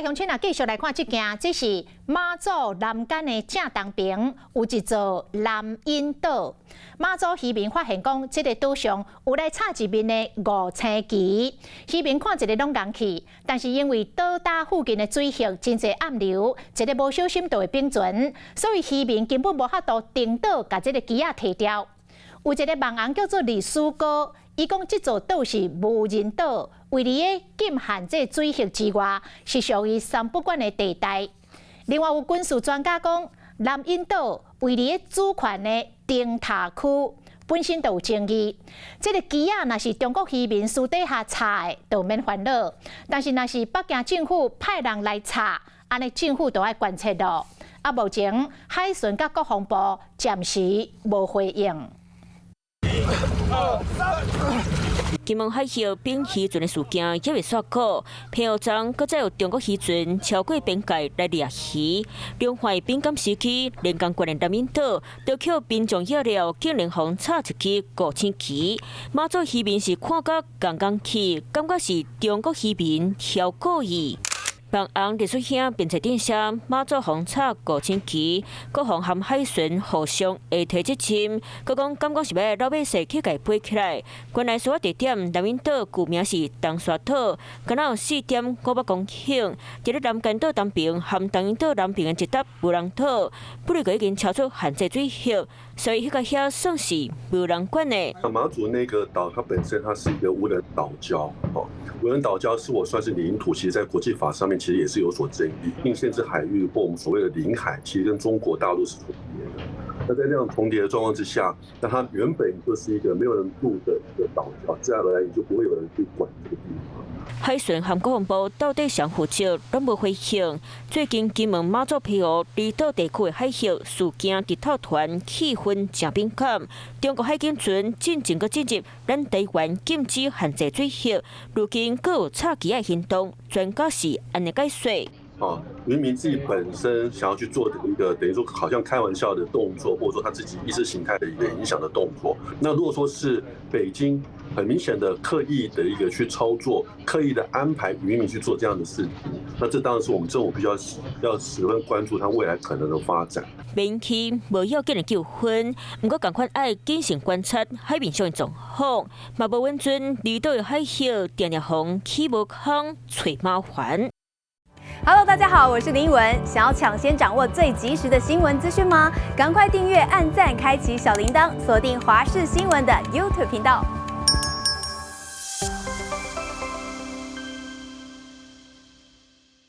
乡亲啊，继续来看这件，这是马祖南竿的正东边有一座南引岛。马祖渔民发现讲，这个岛上有来插一面的五星旗，渔民看一个拢人去，但是因为岛搭附近的水域真侪暗流，一个无小心就会冰船，所以渔民根本无法度定岛，把这个旗仔摕掉。有一个网红叫做李书哥，伊讲这座岛是无人岛，位伫个禁限制水域之外，是属于三不管的地带。另外有军事专家讲，南引岛位伫个主权的灯塔区，本身就有争议。这个旗仔若是中国渔民私底下插的，就免烦恼；但是若是北京政府派人来插，安尼政府就要观察咯。啊，目前海巡甲国防部暂时无回应。金门海峡并渔船的事件也未煞过，偏后站搁再有中国渔船超过边界来掠鱼，两岸敏感时期，连江关的南引岛都靠民众要料，竟然互插一支五星旗。马祖渔民是看甲刚起，感觉是中国渔民挑故意。网红历史兄并在顶写马祖红插五星旗，各方和海巡互相会提责任，佮讲感觉是要老百姓去甲背起来。原来所在地点南引岛旧名是东沙岛，敢若有4.58公顷，伫咧南竿岛东边和东引岛南边的一笪无人岛，不过已经超出限制水域，所以迄遐算是无人管的。马祖那个岛，它本身它是一个无人岛礁，无人岛礁是我算是领土，其实在国际法上面其实也是有所争议，并限制海域或我们所谓的领海，其实跟中国大陆是重叠的。那在这样重叠的状况之下，那它原本就是一个没有人住的一个岛礁，自然而然也就不会有人去管这个地方。海巡和国防部到底谁负责，拢无回应。最近金门马祖澎湖离岛地区的海峡事件直透团，气氛真敏感。中国海警船进入咱台湾禁止限制水域，如今各有插旗的行动，专家是安尼解说。渔民自己本身想要去做一个等于说好像开玩笑的动作，或者说他自己意识形态的一个影响的动作。那如果说是北京很明显的刻意的一个去操作，刻意的安排渔民去做这样的事情，那这当然是我们政府必须要十分关注它未来可能的发展。免去无要紧的纠纷，不过赶快爱谨慎观察海面上的状况，嘛无稳准离岛的海峡定定防起无空找麻烦。Hello， 大家好，我是林依文。想要抢先掌握最及时的新闻资讯吗？赶快订阅、按赞、开启小铃铛，锁定华视新闻的 YouTube 频道。